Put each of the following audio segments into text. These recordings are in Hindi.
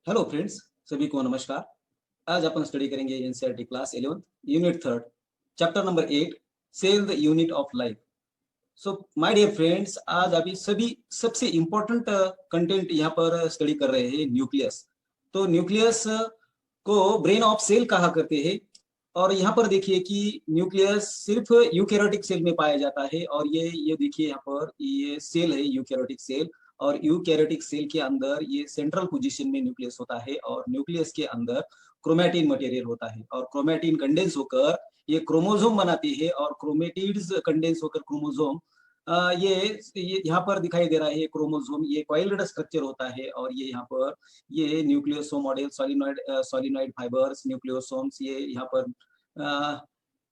हेलो फ्रेंड्स, सभी को नमस्कार। आज अपन स्टडी करेंगे NCERT class 11 unit 3 chapter number 8 cell the unit of life. So my dear friends, आज अभी सभी सबसे इम्पोर्टेंट कंटेंट यहाँ पर स्टडी कर रहे हैं न्यूक्लियस। तो न्यूक्लियस को ब्रेन ऑफ सेल कहा करते हैं। और यहाँ पर देखिए कि न्यूक्लियस सिर्फ यूकैरियोटिक सेल में पाया जाता है। और ये देखिए यहाँ पर ये सेल है यूकैरियोटिक सेल। और यूकैरियोटिक सेल के अंदर ये सेंट्रल पोजीशन में न्यूक्लियस होता है। और न्यूक्लियस के अंदर क्रोमैटिन मटेरियल होता है और क्रोमैटिन कंडेंस होकर ये क्रोमोसोम बनाती है। और क्रोमेटिड्स कंडेंस होकर क्रोमोसोम ये यहाँ पर दिखाई दे रहा है क्रोमोसोम। ये कॉइल्ड स्ट्रक्चर होता है। और ये यहाँ पर ये nucleosome model solenoid fibres nucleosomes ये यहाँ पर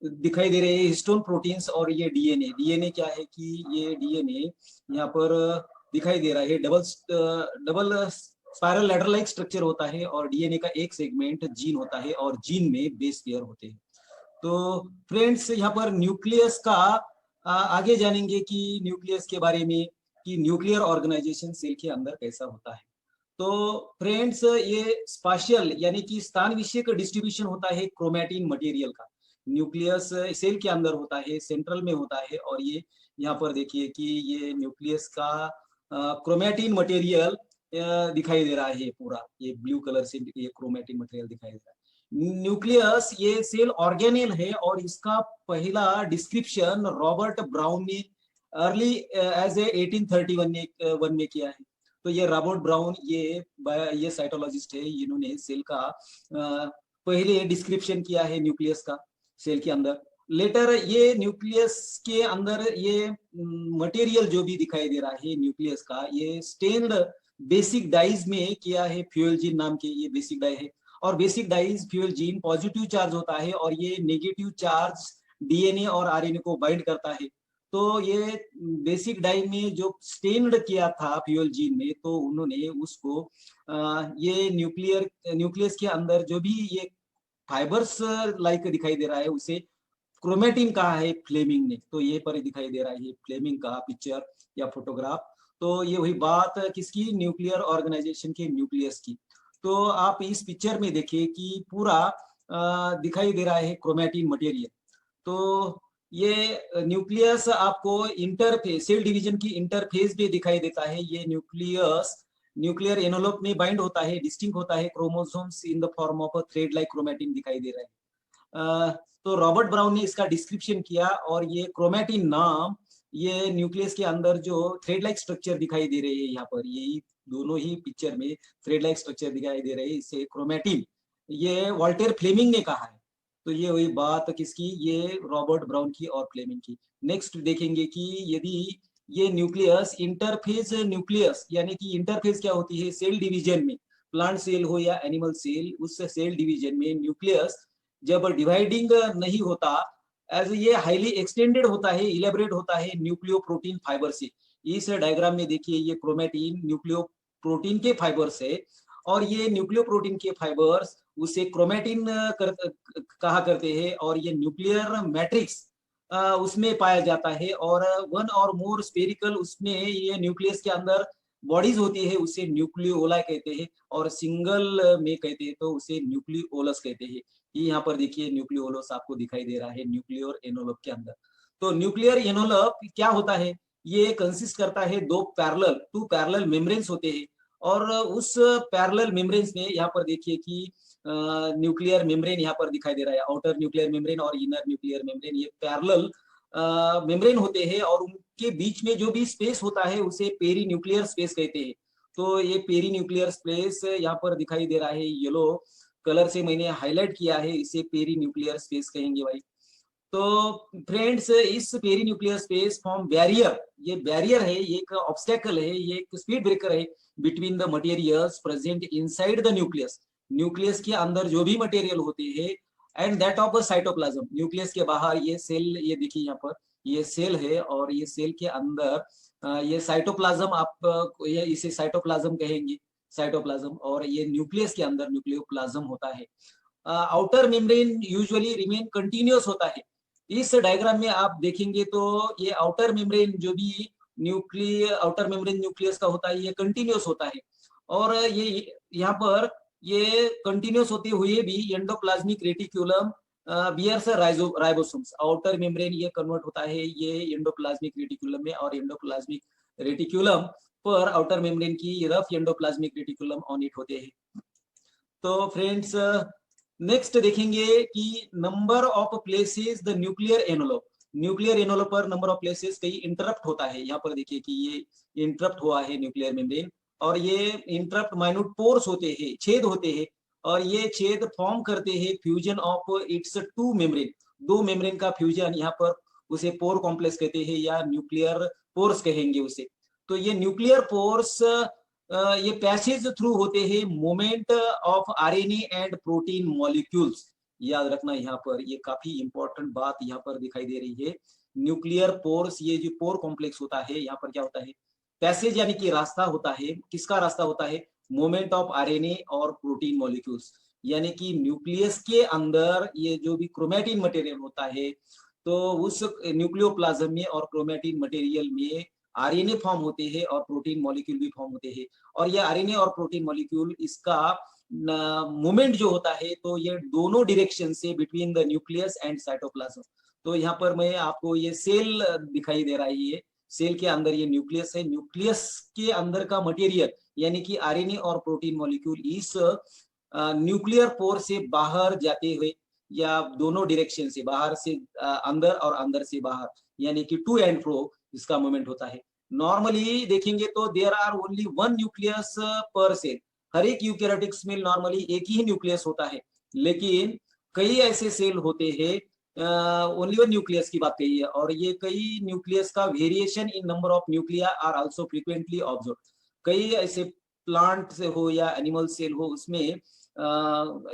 दिखाई दे रहे हैं हिस्टोन प्रोटीन्स। और ये डीएनए डीएनए क्या है कि ये डीएनए यहाँ पर दिखाई दे रहा है double spiral ladder like structure होता है। और डीएनए का एक सेगमेंट जीन होता है और जीन में बेस पेयर होते हैं। तो फ्रेंड्स, यहाँ पर न्यूक्लियस का आगे जानेंगे कि न्यूक्लियस के बारे में कि न्यूक्लियर ऑर्गेनाइजेशन सेल के अंदर कैसा होता है। तो फ्रेंड्स, ये स्पाशियल यानी कि स्थान विषयक डिस्ट्रीब्यूशन होता है क्रोमैटिन मटेरियल का। न्यूक्लियस सेल के अंदर होता है, सेंट्रल में होता है। और ये यहाँ पर देखिए कि ये न्यूक्लियस का क्रोमैटिन मटेरियल दिखाई दे रहा है पूरा। ये ब्लू कलर से ये क्रोमैटिन मटेरियल दिखाई दे रहा है। न्यूक्लियस ये सेल ऑर्गेनेल है। और इसका पहला डिस्क्रिप्शन रॉबर्ट ब्राउन ने अर्ली एज ए 1831 वन में किया है। तो ये रॉबर्ट ब्राउन ये साइटोलॉजिस्ट है। इन्होंने सेल का पहले डिस्क्रिप्शन किया है न्यूक्लियस का सेल के अंदर। लेटर ये न्यूक्लियस के अंदर ये मटेरियल जो भी दिखाई दे रहा है न्यूक्लियस का, ये स्टेन्ड बेसिक डाइज में किया है। फ्यूल जीन नाम के ये बेसिक डाई है। और basic dyes Feulgen positive charge होता है और ये नेगेटिव चार्ज डीएनए और आरएनए को बाइंड करता है। तो ये बेसिक डाई में जो स्टेन्ड किया था फ्यूल जीन में, तो उन्होंने उसको ये न्यूक्लियस के अंदर जो भी ये फाइबर्स लाइक दिखाई दे रहा है उसे क्रोमेटिन कहा है फ्लेमिंग ने। तो ये पर दिखाई दे रहा है फ्लेमिंग का पिक्चर या फोटोग्राफ। तो ये वही बात किसकी, न्यूक्लियर ऑर्गेनाइजेशन के न्यूक्लियस की। तो आप इस पिक्चर में देखिए कि पूरा दिखाई दे रहा है क्रोमेटिन मटेरियल। तो ये न्यूक्लियस आपको इंटरफेस सेल डिवीजन की इंटरफेस भी दिखाई देता है। ये न्यूक्लियर एनवलप में बाइंड होता है, डिस्टिंक्ट होता है chromosomes in the form of a thread like chromatin दिखाई दे रहा है। तो रॉबर्ट ब्राउन ने इसका डिस्क्रिप्शन किया। और ये क्रोमेटिन नाम ये न्यूक्लियस के अंदर जो थ्रेड लाइक स्ट्रक्चर दिखाई दे रहे हैं यहाँ पर, यही दोनों ही पिक्चर में थ्रेड लाइक स्ट्रक्चर दिखाई दे रहे हैं, इसे क्रोमेटिन ये वॉल्टर फ्लेमिंग ने कहा है। तो ये वही बात किसकी, ये रॉबर्ट ब्राउन की और फ्लेमिंग की। नेक्स्ट देखेंगे कि यदि ये न्यूक्लियस इंटरफेज न्यूक्लियस यानी कि इंटरफेज क्या होती है सेल डिवीजन में, प्लांट सेल हो या एनिमल सेल, उस सेल डिवीजन में न्यूक्लियस जब डिवाइडिंग नहीं होता, एज ये हाईली एक्सटेंडेड होता है, इलेबरेट होता है न्यूक्लियो प्रोटीन फाइबर से। इस डायग्राम में देखिए ये क्रोमेटिन न्यूक्लियो प्रोटीन के फाइबर्स है। और ये न्यूक्लियो प्रोटीन के फाइबर्स उसे क्रोमेटिन कहा करते हैं। और ये न्यूक्लियर मैट्रिक्स उसमें पाया जाता है। और वन और मोर स्पेरिकल उसमें ये न्यूक्लियस के अंदर बॉडीज होती है, उसे न्यूक्लियोला कहते हैं। और सिंगल में कहते हैं तो उसे न्यूक्लियोलस कहते हैं। ये यहाँ पर देखिए न्यूक्लियोलस आपको दिखाई दे रहा है न्यूक्लियर एनवलप के अंदर। तो न्यूक्लियर एनवलप क्या होता है, ये कंसिस्ट करता है टू पैरेलल मेम्ब्रेन्स होते हैं। और उस पैरेलल मेम्ब्रेन्स में यहाँ पर देखिए कि न्यूक्लियर मेम्ब्रेन यहाँ पर दिखाई दे रहा है, आउटर न्यूक्लियर मेम्ब्रेन और इनर न्यूक्लियर मेम्ब्रेन, ये पैरेलल मेम्ब्रेन होते हैं। और उनके बीच में जो भी स्पेस होता है उसे पेरी न्यूक्लियर स्पेस कहते हैं। तो ये पेरी न्यूक्लियर स्पेस यहाँ पर दिखाई दे रहा है, येलो कलर से मैंने हाईलाइट किया है, इसे पेरी न्यूक्लियर स्पेस कहेंगे भाई। तो फ्रेंड्स, इस peri nuclear space form barrier, ये बैरियर है, ये एक ऑब्स्टेकल है, ये एक स्पीड ब्रेकर है between the materials present inside the nucleus. Nucleus के अंदर जो भी मटेरियल होते हैं and that of the cytoplasm. Nucleus के बाहर ये सेल, ये देखिए यहाँ पर ये सेल है। और ये सेल के अंदर ये साइटोप्लाज्म, आप ये इसे साइटोप्लाज्म कहेंगे, साइटोप्लाज्म। और ये न्यूक्लियस के अंदर न्यूक्लियोप्लाज्म होता है। Outer membrane usually remain continuous होता है। इस डायग्राम में आप देखेंगे तो ये आउटर मेम्ब्रेन जो भी आउटर मेम्ब्रेन न्यूक्लियस का होता है ये कंटिन्यूअस होता है। और ये यहाँ पर ये कंटिन्यूस होते हुए भी endoplasmic reticulum bears ribosomes, outer membrane ये कन्वर्ट होता है ये एंडोप्लाज्मिक रेटिकुलम में, और एंडोप्लाज्मिक रेटिकुलम पर आउटर मेम्ब्रेन की rough endoplasmic reticulum on it होते हैं। तो फ्रेंड्स नेक्स्ट देखेंगे कि number of places the nuclear envelope, nuclear envelope पर नंबर ऑफ प्लेसेस कहीं इंटरप्ट होता है। यहाँ पर देखिए कि ये इंटरप्ट हुआ है न्यूक्लियर मेम्ब्रेन, और ये इंटरप्ट माइन्यूट पोर्स होते हैं, छेद होते हैं, और ये छेद फॉर्म करते हैं fusion of its two membrane, दो मेम्ब्रेन का फ्यूजन, यहाँ पर उसे पोर कॉम्प्लेक्स कहते हैं या न्यूक्लियर पोर्स कहेंगे उसे। तो ये न्यूक्लियर पोर्स ये पैसेज थ्रू होते हैं moment of RNA and protein molecules. याद रखना यहाँ पर ये काफी इंपॉर्टेंट बात यहाँ पर दिखाई दे रही है। न्यूक्लियर पोर्स, ये जो पोर कॉम्प्लेक्स होता है, यहाँ पर क्या होता है, पैसेज यानी कि रास्ता होता है, किसका रास्ता होता है, मोमेंट ऑफ आरएनए और प्रोटीन मॉलिक्यूल्स, यानी कि न्यूक्लियस के अंदर ये जो भी क्रोमैटिन मटेरियल होता है, तो उस न्यूक्लियोप्लाज्म में और क्रोमैटिन मटेरियल में आरएनए फॉर्म होते हैं और प्रोटीन मॉलिक्यूल भी फॉर्म होते हैं, और ये आरएनए और प्रोटीन मॉलिक्यूल इसका मूवमेंट जो होता है, तो ये दोनों डायरेक्शन से between the nucleus and cytoplasm. तो यहाँ पर मैं आपको ये सेल दिखाई दे रहा है, ये सेल के अंदर ये न्यूक्लियस है, न्यूक्लियस के अंदर का मटेरियल यानी कि आरएनए और प्रोटीन मॉलिक्यूल इस न्यूक्लियर पोर से बाहर जाते हुए, या दोनों डायरेक्शन से, बाहर से अंदर और अंदर से बाहर, यानी कि टू एंड फ्रो इसका मूवमेंट होता है। नॉर्मली देखेंगे तो there are only one nucleus per cell, हर एक यूकैरियोटिक्स में नॉर्मली एक ही न्यूक्लियस होता है, लेकिन कई ऐसे सेल होते हैं, ओनली वन न्यूक्लियस की बात कही है, और ये कई न्यूक्लियस का variation in number of nuclei are also frequently observe. कई ऐसे प्लांट से हो या एनिमल सेल हो उसमें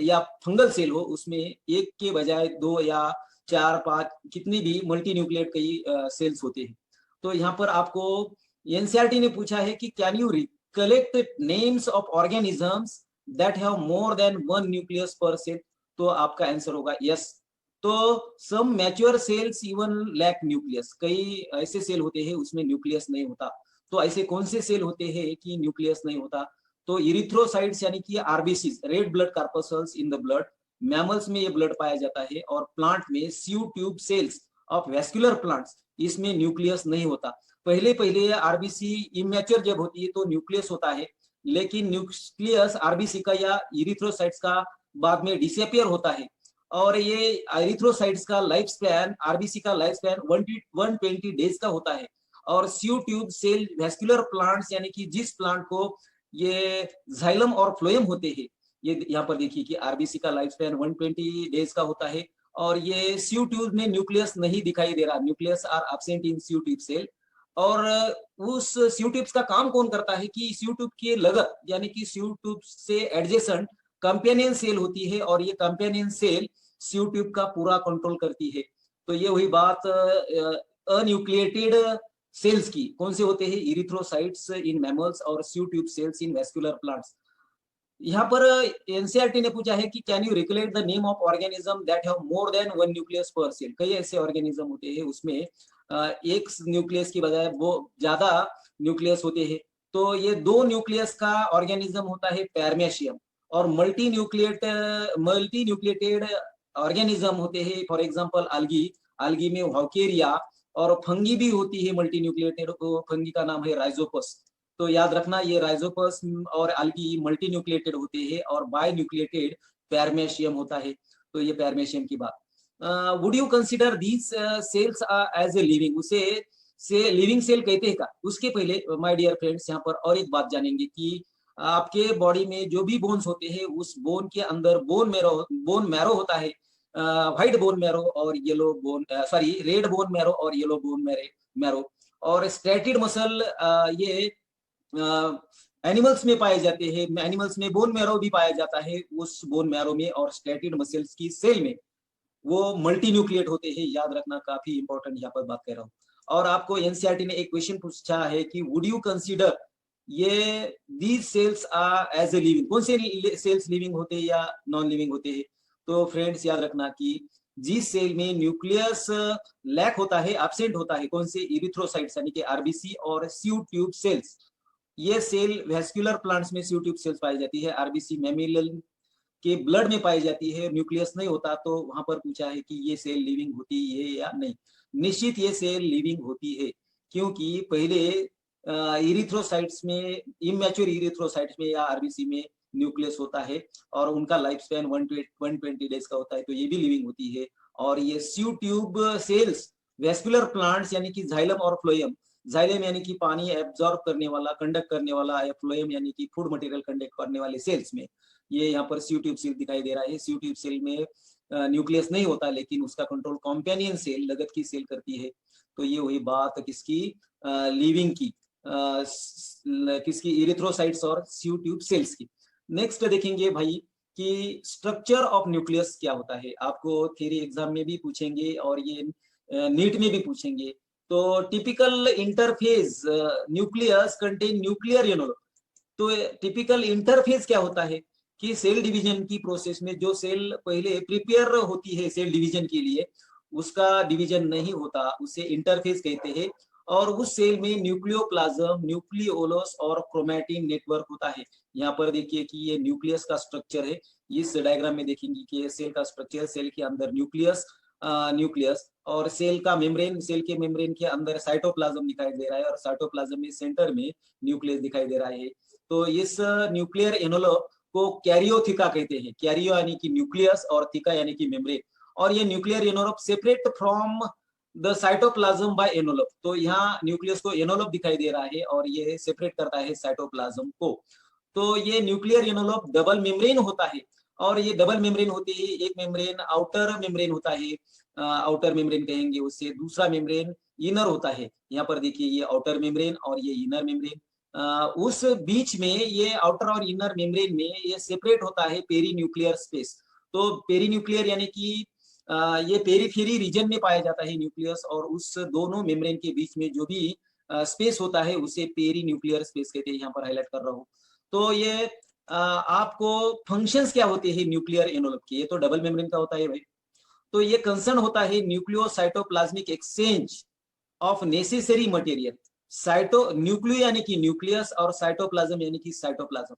या फंगल सेल हो, उसमें एक के बजाय दो या चार पांच कितनी भी मल्टी न्यूक्लियेट कई सेल्स होते हैं। तो यहाँ पर आपको एनसीईआरटी ने पूछा है कि can you recollect names of organisms that have more than one nucleus per cell, तो आपका आंसर होगा यस। तो some mature cells even lack nucleus, कई ऐसे सेल होते हैं उसमें न्यूक्लियस नहीं होता। तो ऐसे कौन से सेल होते हैं कि न्यूक्लियस नहीं होता, तो इरिथ्रोसाइट्स यानी कि RBC, red blood corpuscles in the blood, mammals में ये ब्लड पाया जाता है, और प्लांट में sieve tube cells of vascular plants, इसमें न्यूक्लियस नहीं होता। पहले पहले आरबीसी इमेच्योर जब होती है तो न्यूक्लियस होता है, लेकिन न्यूक्लियस आरबीसी का या इरिथ्रोसाइट्स का बाद में डिसअपियर होता है, और ये एरिथ्रोसाइट्स का लाइफ स्पैन, आरबीसी का लाइफ स्पैन 120 डेज का होता है, और स्यू ट्यूब सेल वेस्कुलर प्लांट्स यानी कि जिस प्लांट को ये जाइलम और फ्लोएम होते हैं, ये यहाँ पर देखिए कि आरबीसी का लाइफ स्पैन 120 डेज का होता है, और ये स्यू ट्यूब में न्यूक्लियस नहीं दिखाई दे रहा, nucleus are absent in sieve tube cell. और उस स्यू ट्यूब्स का काम कौन करता है कि स्यू ट्यूब के लगत यानी कि स्यू ट्यूब से एडजेसेंट कंपेनियन सेल होती है, और ये कंपेनियन सेल स्यू ट्यूब का पूरा कंट्रोल करती है। तो ये वही बात अन्यूक्लिएटेड सेल्स की, कौन से होते हैं, इरिथ्रोसाइट्स इन मैमल्स और स्यू ट्यूब सेल्स इन वेस्कुलर प्लांट्स। यहाँ पर एनसीईआरटी ने पूछा है कि can you recollect the name of organism that have more than one nucleus per cell, कई ऐसे ऑर्गेनिज्म होते हैं उसमें एक न्यूक्लियस की बजाय वो ज्यादा न्यूक्लियस होते हैं। तो ये दो न्यूक्लियस का ऑर्गेनिज्म होता है पैरमेशियम, और मल्टी न्यूक्लिएटेड ऑर्गेनिज्म होते हैं, फॉर एग्जांपल algae, algae में हाउकेरिया, और फंगी भी होती है मल्टी न्यूक्लिएटेड, फंगी का नाम है राइजोपस। तो याद रखना ये राइजोपस और algae मल्टी न्यूक्लिएटेड होते हैं, और बाय न्यूक्लिएटेड पैरमेशियम होता है। तो ये पैरमेशियम की बात। Would you consider these cells as a living, उसे से लिविंग सेल कहते हैं का? उसके पहले माय डियर फ्रेंड्स यहाँ पर और एक बात जानेंगे कि आपके बॉडी में जो भी बोन्स होते हैं उस बोन के अंदर बोन मैरो होता है, व्हाइट बोन मैरो और yellow bone, sorry red bone marrow और येलो बोन मैरो, और स्ट्रेटेड मसल ये एनिमल्स में पाए जाते हैं। एनिमल्स में बोन मैरो भी पाया जाता है उस बोन मैरो में, और स्ट्रेटेड मसल्स की सेल में वो मल्टी न्यूक्लिएट होते हैं। याद रखना, काफी इंपॉर्टेंट यहाँ पर बात कर रहा हूँ। और आपको एनसीईआरटी ने एक क्वेश्चन पूछा है कि वुड यू कंसीडर ये these cells are as a living, कौन से सेल्स लिविंग होते हैं या नॉन लिविंग होते हैं? तो फ्रेंड्स याद रखना कि जिस सेल में न्यूक्लियस लैक होता है, एब्सेंट होता है, कौन से, इरिथ्रोसाइट्स यानी कि आरबीसी और स्यू ट्यूब सेल्स, ये सेल वेस्क्यूलर प्लांट्स में CO ट्यूब सेल्स पाई जाती है, आरबीसी मैमिलन के ब्लड में पाई जाती है, न्यूक्लियस नहीं होता। तो वहां पर पूछा है कि ये सेल लिविंग होती है या नहीं। निश्चित ये सेल लिविंग होती है, क्योंकि पहले इरिथ्रोसाइट्स में, इमेच्योर इरिथ्रोसाइट्स में या आरबीसी में न्यूक्लियस होता है और उनका लाइफ स्पैन 120 डेज का होता है, तो ये भी लिविंग होती है। और ये CO tube cells vascular plants यानी कि जाइलम और फ्लोएम, जाइलम यानी कि पानी एब्जॉर्ब करने वाला, कंडक्ट करने वाला, या फ्लोएम यानी कि फूड मटेरियल कंडक्ट करने वाले सेल्स में ये यहाँ पर CO ट्यूब सेल दिखाई दे रहा है। CO ट्यूब सेल में न्यूक्लियस नहीं होता, लेकिन उसका कंट्रोल कॉम्पेनियन सेल, लगत की सेल करती है। तो ये वही बात किसकी, लिविंग की, किसकी, इरिथ्रोसाइट्स और CO ट्यूब सेल्स की। नेक्स्ट देखेंगे भाई कि स्ट्रक्चर ऑफ न्यूक्लियस क्या होता है। आपको थ्योरी एग्जाम में भी पूछेंगे और ये नीट में भी पूछेंगे। तो typical interphase nucleus contain nuclear envelope. तो टिपिकल इंटरफेज क्या होता है कि सेल डिवीजन की प्रोसेस में जो सेल पहले प्रिपेयर होती है सेल डिवीजन के लिए, उसका डिवीजन नहीं होता, उसे इंटरफेस कहते हैं। और उस सेल में न्यूक्लियोप्लाज्म, न्यूक्लियोलस और क्रोमैटिन नेटवर्क होता है। यहाँ पर देखिए कि ये न्यूक्लियस का स्ट्रक्चर है। इस डायग्राम में देखेंगे कि ये सेल का स्ट्रक्चर, सेल के अंदर न्यूक्लियस, न्यूक्लियस और सेल का मेम्ब्रेन, सेल के मेम्ब्रेन के अंदर साइटोप्लाज्म दिखाई दे रहा है और साइटोप्लाज्म में सेंटर में न्यूक्लियस दिखाई दे रहा है। तो इस न्यूक्लियर एनवलप को कैरियोथिका कहते हैं। कैरियो यानी कि न्यूक्लियस और थिका यानी कि मेम्ब्रेन। और ये nuclear envelope separate from the cytoplasm by envelope. तो यहाँ न्यूक्लियस को एनवलप दिखाई दे रहा है और ये सेपरेट करता है साइटोप्लाज्म को। तो ये न्यूक्लियर एनवलप डबल मेम्ब्रेन होता है। और ये डबल मेम्ब्रेन होती है, एक मेम्ब्रेन आउटर मेम्ब्रेन होता है, आउटर मेम्ब्रेन कहेंगे उससे, दूसरा मेम्ब्रेन इनर होता है। यहाँ पर देखिए ये आउटर मेम्ब्रेन और ये इनर मेम्ब्रेन। उस बीच में ये आउटर और इनर मेम्ब्रेन में ये सेपरेट होता है पेरी न्यूक्लियर स्पेस। तो पेरी न्यूक्लियर यानी कि ये पेरीफेरी रीजन में पाया जाता है न्यूक्लियस, और उस दोनों मेम्ब्रेन के बीच में जो भी स्पेस होता है उसे पेरी न्यूक्लियर स्पेस कहते हैं। यहाँ पर हाईलाइट कर रहा हूँ। तो ये आपको फंक्शंस क्या होते हैं न्यूक्लियर एनवलप के, ये तो डबल मेम्ब्रेन का होता है भाई। तो ये कंसर्न होता है nucleocytoplasmic exchange of necessary material. Cyto nucleo यानी कि न्यूक्लियस और साइटोप्लाज्म यानी कि साइटोप्लाज्म।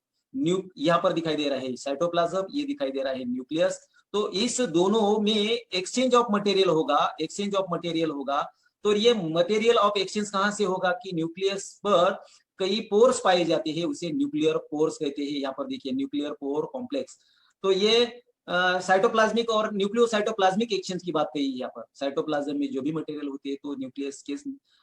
यहाँ पर दिखाई दे रहा है साइटोप्लाज्म, ये दिखाई दे रहा है न्यूक्लियस। तो इस दोनों में एक्सचेंज ऑफ मटेरियल होगा, एक्सचेंज ऑफ मटेरियल होगा। तो ये मटेरियल ऑफ एक्सचेंज कहाँ से होगा कि न्यूक्लियस पर कई पोर्स पाए जाते हैं, उसे न्यूक्लियर पोर्स कहते हैं। यहाँ पर देखिए न्यूक्लियर पोर कॉम्प्लेक्स। तो ये साइटोप्लाज्मिक और न्यूक्लियोसाइटोप्लाज्मिक एक्सचेंज की बात कही है यहाँ पर। साइटोप्लाज्म में जो भी मटेरियल होती है तो न्यूक्लियस के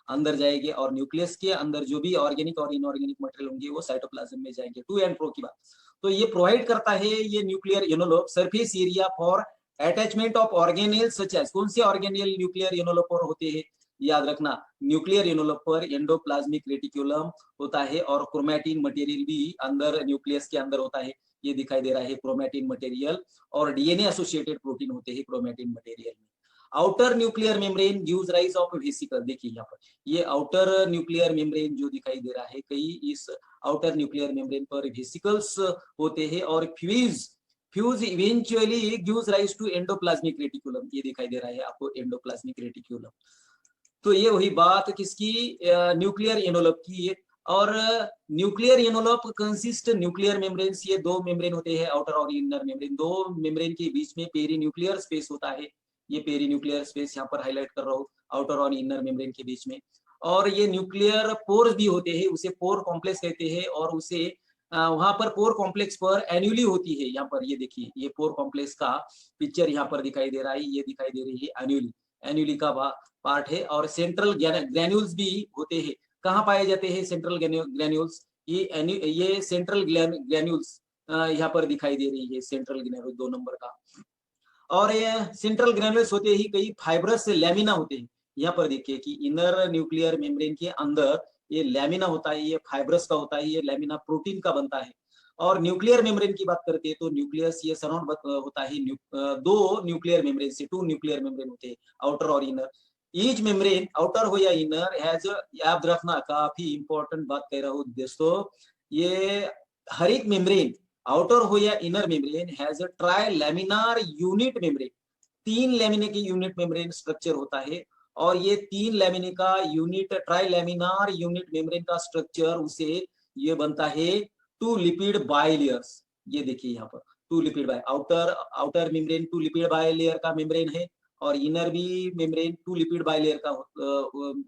अंदर जाएंगे, और न्यूक्लियस के अंदर जो भी ऑर्गेनिक और इनऑर्गेनिक मटेरियल होंगे वो साइटोप्लाज्म में जाएंगे। टू एंड फ्रो की बात। तो ये प्रोवाइड करता है ये nuclear envelope surface area for attachment of organelle such as. कौन से ऑर्गेनेल न्यूक्लियर एनवलप पर होते हैं, याद रखना, न्यूक्लियर एनवलप पर एंडोप्लाज्मिक रेटिकुलम होता है और क्रोमैटिन मटेरियल भी अंदर न्यूक्लियस के अंदर होता है। ये दिखाई दे रहा है क्रोमैटिन मटेरियल, और डीएनए एसोसिएटेड प्रोटीन होते हैं क्रोमैटिन मटेरियल में। Outer nuclear membrane gives rise of vesicle. देखिए यहाँ पर ये आउटर न्यूक्लियर मेम्ब्रेन जो दिखाई दे रहा है, कई इस आउटर न्यूक्लियर मेम्ब्रेन पर वेसिकल्स होते हैं और fuse eventually gives rise to endoplasmic reticulum. ये दिखाई दे रहा है आपको एंडोप्लाज्मिक रेटिकुलम। तो ये वही बात किसकी, न्यूक्लियर एनवलप की। और nuclear envelope consist nuclear membranes, ये दो मेम्ब्रेन होते हैं आउटर और इनर मेम्ब्रेन। दो मेम्ब्रेन के बीच में पेरी न्यूक्लियर स्पेस होता है। ये पेरी न्यूक्लियर स्पेस यहाँ पर हाईलाइट कर रहा हूँ, आउटर और इनर मेम्ब्रेन के बीच में। और ये न्यूक्लियर पोर्स भी होते हैं, उसे पोर कॉम्प्लेक्स कहते हैं। और उसे वहां पर पोर कॉम्प्लेक्स पर एन्युली होती है। यहाँ पर ये देखिए ये पोर कॉम्प्लेक्स का पिक्चर यहाँ पर दिखाई दे रहा है, ये दिखाई दे रही है एन्युली, एन्युली का पार्ट है। और सेंट्रल ग्रैन्यूल्स भी होते हैं। कहाँ पाए जाते हैं सेंट्रल ग्रैन्यूल्स, ये सेंट्रल ग्रैन्यूल्स यहाँ पर दिखाई दे रही है, सेंट्रल ग्रैन्यूल 2 नंबर का। और ये सेंट्रल ग्रैन्यूल्स होते ही कई फाइब्रस लैमिना होते हैं। यहाँ पर देखिए कि इनर न्यूक्लियर मेम्ब्रेन के अंदर ये लैमिना होता है, ये फाइब्रस का होता है, ये लैमिना प्रोटीन का बनता है। और न्यूक्लियर मेम्ब्रेन की बात करते हैं तो न्यूक्लियस ये सराउंड होता है दो न्यूक्लियर मेम्ब्रेन से, 2 न्यूक्लियर मेम्ब्रेन होते हैं, आउटर और इनर। ईच मेम्ब्रेन आउटर हो या इनर हैज, याद रखना काफी इंपॉर्टेंट बात कह रहा हूँ दोस्तों, ये हर एक मेम्ब्रेन आउटर हो या inner membrane has a try laminar unit membrane. 3 लैमिने की यूनिट मेम्ब्रेन स्ट्रक्चर होता है। और ये 3 लैमिने का unit try laminar unit membrane का स्ट्रक्चर उसे ये बनता है टू लिपिड बाइलेयर्स। ये देखिए यहाँ पर two lipid bi, outer membrane two lipid bilayer का मेम्ब्रेन है, और इनर भी मेम्ब्रेन टू लिपिड बाइलेयर का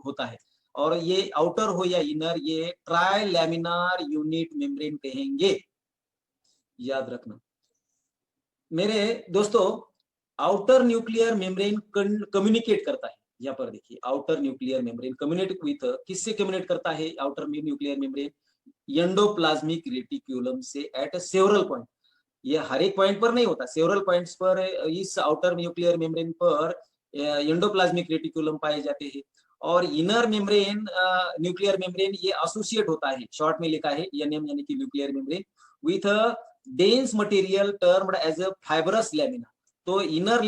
होता है। और ये आउटर हो या इनर, ये ट्राई लैमिनार यूनिट मेम्ब्रेन कहेंगे, याद रखना मेरे दोस्तों। आउटर न्यूक्लियर मेम्ब्रेन कम्युनिकेट करता है, यहाँ पर देखिए outer nuclear membrane communicate with, किससे कम्युनिकेट करता है outer nuclear membrane? Endoplasmic reticulum से एट सेवरल पॉइंट। ये हर एक पॉइंट पर नहीं होता, सेवरल पॉइंट्स पर इस आउटर न्यूक्लियर मेम्ब्रेन पर एंडोप्लाज्मिक रेटिकुलम पाए जाते हैं। और इनर मेम्ब्रेन न्यूक्लियर मेम्ब्रेन ये एसोसिएट होता है, शॉर्ट में लिखा है एनएम यानी कि nuclear membrane, with dense material termed as a fibrous lamina. तो इनर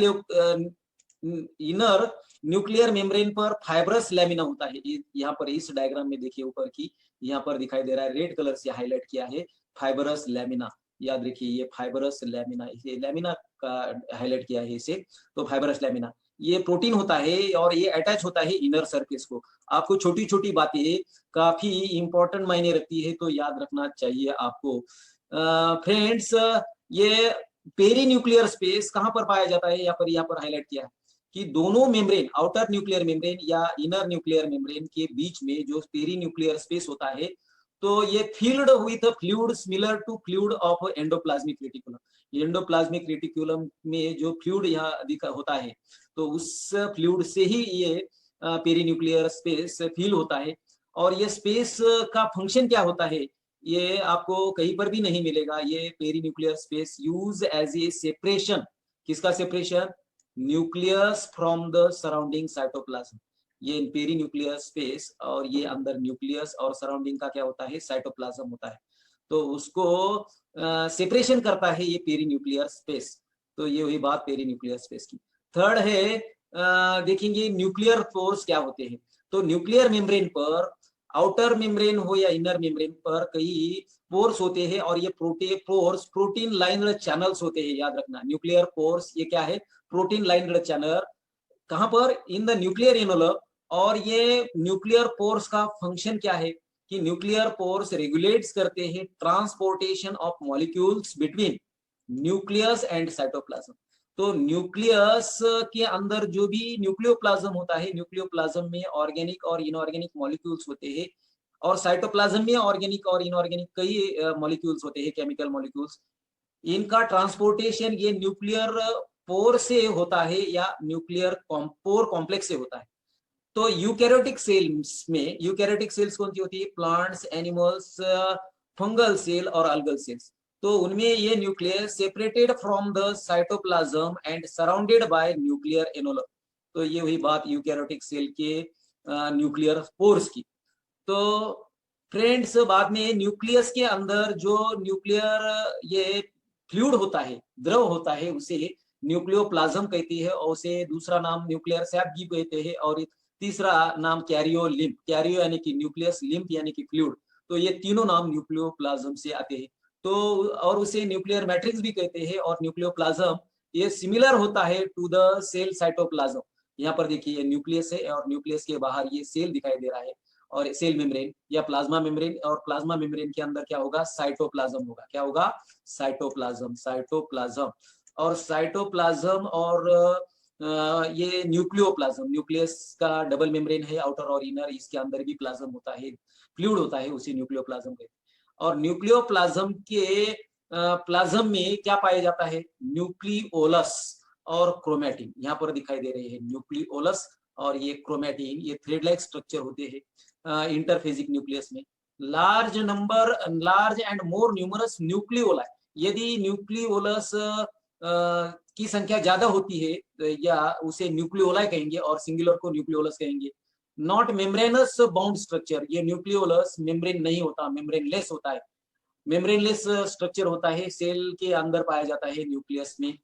न्यूक्लियर मेम्ब्रेन पर फाइबरस लैमिना होता है। यहाँ पर इस डायग्राम में देखिए ऊपर की, यहाँ पर दिखाई दे रहा है, रेड कलर से हाईलाइट किया है फाइबरस लैमिना। याद रखिए ये फाइबरस लैमिना, इसे लैमिना का हाईलाइट किया है इसे, तो फाइबरस लैमिना ये प्रोटीन होता है और ये अटैच होता है इनर सरफेस को। आपको छोटी छोटी बातें काफी इंपॉर्टेंट मायने रखती है, तो याद रखना चाहिए आपको। फ्रेंड्स, ये पेरी न्यूक्लियर स्पेस कहाँ पर पाया जाता है? यहाँ पर हाईलाइट किया है कि दोनों मेम्ब्रेन, आउटर न्यूक्लियर मेम्ब्रेन या इनर न्यूक्लियर मेम्ब्रेन के बीच में जो पेरी न्यूक्लियर स्पेस होता है, तो ये filled with fluid similar to fluid of endoplasmic reticulum. Endoplasmic reticulum में जो फ्लूइड यहाँ होता है, तो उस फ्लूइड से ही ये पेरी न्यूक्लियर स्पेस फील होता है। और ये स्पेस का फंक्शन क्या होता है, ये आपको कहीं पर भी नहीं मिलेगा। ये peri nuclear space use as a separation, किसका separation? Nucleus from the surrounding cytoplasm. ये पेरी न्यूक्लियर स्पेस, और ये अंदर न्यूक्लियस और सराउंडिंग का क्या होता है? साइटोप्लाज्म होता है। तो उसको सेपरेशन करता है ये पेरी न्यूक्लियर स्पेस। तो ये हुई बात पेरी न्यूक्लियर स्पेस की। थर्ड है, देखेंगे न्यूक्लियर पोर्स क्या होते हैं। तो न्यूक्लियर मेम्ब्रेन पर, आउटर मेम्ब्रेन हो या इनर मेम्ब्रेन पर, कई पोर्स होते हैं, और ये प्रोटीन लाइन्ड चैनल्स होते हैं। याद रखना न्यूक्लियर पोर्स ये क्या है? Protein lined channel. कहां पर? In the nuclear envelope. और ये न्यूक्लियर पोर्स का फंक्शन क्या है कि न्यूक्लियर पोर्स रेगुलेट्स करते हैं transportation of molecules between nucleus and cytoplasm. तो न्यूक्लियस के अंदर जो भी न्यूक्लियोप्लाज्म होता है, न्यूक्लियोप्लाज्म में ऑर्गेनिक और इनऑर्गेनिक मॉलिक्यूल्स होते हैं, और साइटोप्लाज्म में ऑर्गेनिक और इनऑर्गेनिक कई मॉलिक्यूल्स होते हैं, केमिकल मॉलिक्यूल्स। इनका ट्रांसपोर्टेशन ये न्यूक्लियर पोर से होता है या न्यूक्लियर पोर कॉम्प्लेक्स से होता है। तो यूकैरियोटिक सेल्स में, यूकैरियोटिक सेल्स कौन सी होती है? प्लांट्स, एनिमल्स, फंगल सेल और अल्गल सेल्स। तो उनमें ये nucleus separated from the cytoplasm and surrounded by nuclear envelope. तो ये हुई बात यूकैरियोटिक सेल के न्यूक्लियर पोर्स की। तो फ्रेंड्स, बाद में न्यूक्लियस के अंदर जो न्यूक्लियर ये फ्लूइड होता है, द्रव होता है, उसे न्यूक्लियोप्लाज्म कहती है, और उसे दूसरा नाम न्यूक्लियर सैप भी कहते हैं, और तीसरा नाम कैरियो लिम्फ। कैरियो यानी कि न्यूक्लियस, लिम्फ यानी कि फ्लूइड। तो ये तीनों नाम न्यूक्लियोप्लाज्म से आते हैं। तो और उसे न्यूक्लियर मैट्रिक्स भी कहते हैं। और न्यूक्लियोप्लाज्म ये सिमिलर होता है टू द सेल साइटोप्लाज्म। यहाँ पर देखिए ये न्यूक्लियस है, और न्यूक्लियस के बाहर ये सेल दिखाई दे रहा है, और सेल मेम्ब्रेन या प्लाज्मा मेम्ब्रेन। और प्लाज्मा मेम्ब्रेन के अंदर क्या होगा? साइटोप्लाज्म होगा। क्या होगा? Cytoplasm, cytoplasm. और साइटोप्लाज्म और ये न्यूक्लियोप्लाज्म, न्यूक्लियस का डबल मेम्ब्रेन है, आउटर और इनर, इसके अंदर भी प्लाज्म होता है, फ्लूइड होता है, उसे न्यूक्लियोप्लाज्म कहते हैं। और न्यूक्लियोप्लाज्म के प्लाज्म में क्या पाया जाता है? न्यूक्लियोलस और क्रोमैटिन। यहाँ पर दिखाई दे रहे हैं न्यूक्लियोलस और ये क्रोमैटिन, ये थ्रेड लाइक स्ट्रक्चर होते हैं इंटरफेजिक न्यूक्लियस में। Large and more numerous nucleoli. यदि न्यूक्लियोलस की संख्या ज्यादा होती है या उसे न्यूक्लियोलाई कहेंगे, और सिंगुलर को न्यूक्लियोलस कहेंगे। नॉट मेम्ब्रेनस बाउंड स्ट्रक्चर, ये न्यूक्लियोलस मेम्ब्रेन नहीं होता, मेम्ब्रेनलेस होता है। मेम्ब्रेनलेस स्ट्रक्चर होता है, सेल के अंदर पाया जाता है न्यूक्लियस में।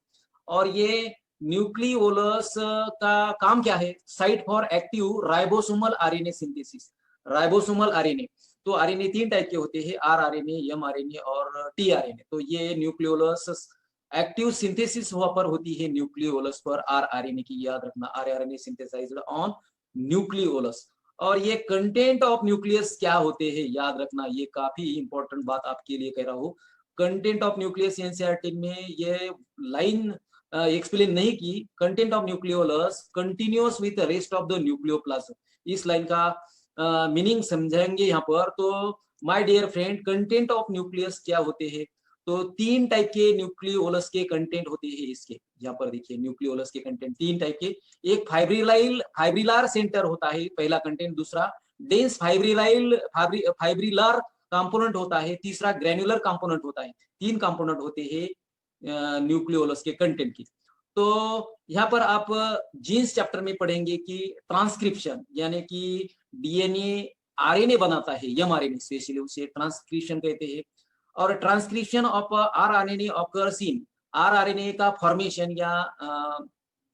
और ये न्यूक्लियोलस का काम क्या है? Site for active ribosomal RNA synthesis. Ribosomal RNA, तो आरएनए तीन टाइप के होते हैं, आर आरएनए, एम आरएनए और टी आरएनए। तो ये न्यूक्लियोलस एक्टिव सिंथेसिस हुआ पर होती है न्यूक्लियोलस पर आर आरएनए की। याद रखना, r RNA synthesized on nucleolus. और ये कंटेंट ऑफ न्यूक्लियस क्या होते हैं याद रखना, ये काफी इंपॉर्टेंट बात आपके लिए कह रहा हूँ। कंटेंट ऑफ न्यूक्लियस एनसीईआरटी में ये लाइन एक्सप्लेन नहीं की। Content of nucleolus continuous with the rest of the nucleoplasm, इस लाइन का मीनिंग समझेंगे यहाँ पर। तो my dear friend, content of nucleus क्या होते हैं? तो तीन टाइप के न्यूक्लियोलस के कंटेंट होते हैं इसके। यहाँ पर देखिए न्यूक्लियोलस के कंटेंट तीन टाइप के। एक फाइब्रिलार सेंटर होता है पहला कंटेंट, दूसरा डेंस फाइब्रिलार कंपोनेंट होता है, तीसरा ग्रेनुलर कंपोनेंट होता है। तीन कंपोनेंट होते हैं न्यूक्लियोलस के कंटेंट की। तो यहाँ पर आप जीन्स चैप्टर में पढ़ेंगे कि ट्रांसक्रिप्शन यानी कि डीएनए आरएनए बनाता है, एमआरएनए स्पेशली उसे ट्रांसक्रिप्शन कहते हैं। और transcription of RNA occurs in, RNA का फॉर्मेशन या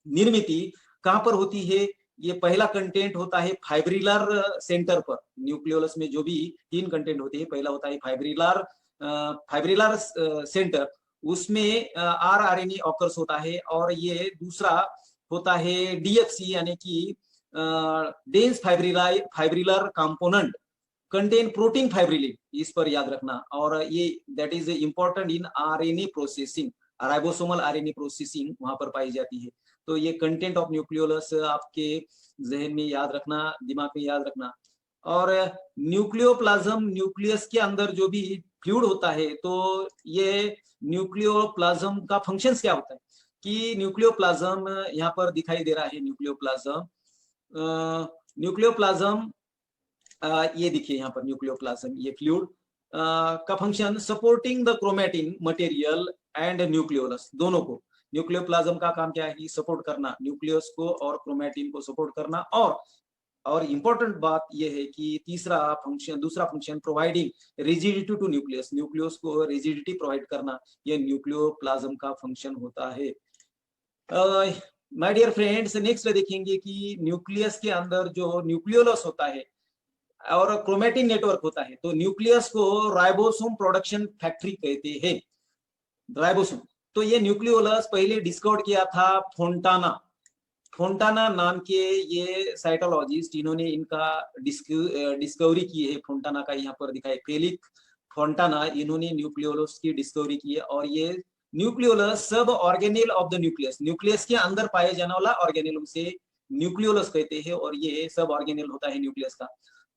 निर्मिति कहां पर होती है? ये पहला कंटेंट होता है फाइब्रिलर सेंटर पर। न्यूक्लियोलस में जो भी तीन कंटेंट होते हैं, पहला होता है फाइब्रिलर सेंटर, उसमें आरएनए ऑकर्स होता है। और ये दूसरा होता है डीएफसी यानी कि dense fibrillar component contain protein fibrillin, इस पर याद रखना। और ये that is important in RNA processing, ribosomal RNA processing वहां पर पाई जाती है। तो ये कंटेंट ऑफ न्यूक्लियोलस आपके जहन में याद रखना, दिमाग में याद रखना। और न्यूक्लियोप्लाज्म, न्यूक्लियस के अंदर जो भी फ्लूइड होता है, तो ये न्यूक्लियोप्लाज्म का फंक्शंस क्या होता है कि न्यूक्लियोप्लाज्म यहाँ पर दिखाई दे रहा है। न्यूक्लियोप्लाज्म ये देखिए यहाँ पर न्यूक्लियोप्लाज्म, ये फ्लूइड का function supporting the chromatin material and nucleolus, दोनों को। न्यूक्लियोप्लाज्म का काम क्या है? सपोर्ट करना, न्यूक्लियस को और क्रोमैटिन को सपोर्ट करना। और इंपॉर्टेंट बात यह है कि दूसरा function providing rigidity to nucleus, nucleus को रिजिडिटी प्रोवाइड करना, यह न्यूक्लियोप्लाज्म का फंक्शन होता है। माय डियर फ्रेंड्स, नेक्स्ट देखेंगे कि न्यूक्लियस के अंदर जो न्यूक्लियोलस होता है और क्रोमैटिन नेटवर्क होता है, तो न्यूक्लियस को राइबोसोम प्रोडक्शन फैक्ट्री कहते हैं, राइबोसोम। तो ये न्यूक्लियोलस पहले डिस्कवर किया था फोंटाना नाम के ये साइटोलॉजिस्ट, इन्होंने इनका डिस्कवरी की है। फोंटाना का यहाँ पर दिखाए, फेलिक फोंटाना, इन्होंने न्यूक्लियोलस की डिस्कवरी की है। और ये न्यूक्लियोलस सब organelle of the nucleus, nucleus के अंदर पाए जाने वाला ऑर्गेनेल उसे न्यूक्लियोलस कहते हैं। और ये सब ऑर्गेनेल होता है न्यूक्लियस का।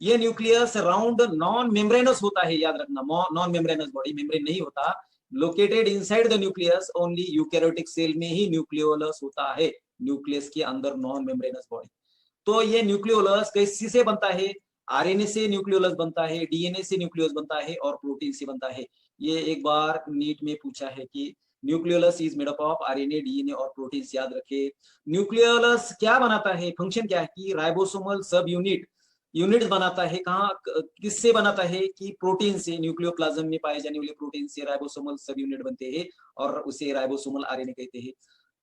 ये न्यूक्लियस राउंड नॉन मेम्ब्रेनस होता है, याद रखना, नॉन मेम्ब्रेनस बॉडी, मेम्ब्रेन नहीं होता। Located inside the nucleus, only eukaryotic cell में ही न्यूक्लियोलस होता है, न्यूक्लियस के अंदर नॉन मेम्ब्रेनस बॉडी। तो ये न्यूक्लियोलस किसी से बनता है? आरएनए से न्यूक्लियोलस बनता है, डीएनए से न्यूक्लियोलस बनता है, और प्रोटीन से बनता है। ये एक बार नीट में पूछा है कि nucleolus is made up of RNA, DNA और प्रोटीन, याद रखे। न्यूक्लियोलस क्या बनाता है, फंक्शन क्या है कि राइबोसोमल सब यूनिट्स बनाता है। कहाँ, किससे बनाता है कि प्रोटीन से, न्यूक्लियोप्लाज्म में पाए जाने वाले प्रोटीन से राइबोसोमल सब यूनिट बनते हैं, और उसे राइबोसोमल आरएनए कहते हैं।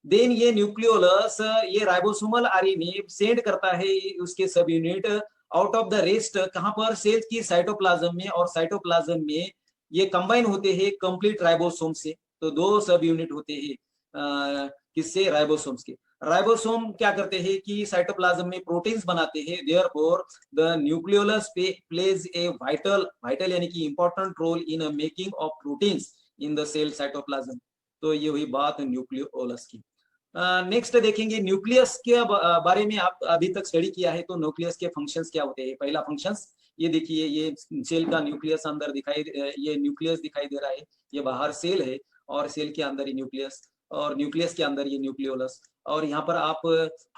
देन ये न्यूक्लियोलस ये राइबोसोमल आरएनए सेंड करता है उसके सब unit out of the rest, कहां पर? सेल की साइटोप्लाज्म में। और साइटोप्लाज्म में ये कंबाइन होते हैं कंप्लीट राइबोसोम से। तो दो सब यूनिट होते हैं किससे? राइबोसोम्स के। राइबोसोम क्या करते हैं कि साइटोप्लाज्म में प्रोटीन्स बनाते हैं। Therefore the nucleolus plays a vital यानी कि important role in making of proteins in the cell cytoplasm. तो ये हुई बात न्यूक्लियोलस की। नेक्स्ट देखेंगे न्यूक्लियस के बारे में। आप अभी तक स्टडी किया है, तो न्यूक्लियस के फंक्शंस क्या होते हैं? पहला फंक्शंस ये देखिए, ये सेल का न्यूक्लियस अंदर दिखाई, ये न्यूक्लियस दिखाई दे रहा है, ये बाहर सेल है, और सेल के अंदर ही न्यूक्लियस, और न्यूक्लियस के अंदर ये न्यूक्लियोलस। और यहाँ पर आप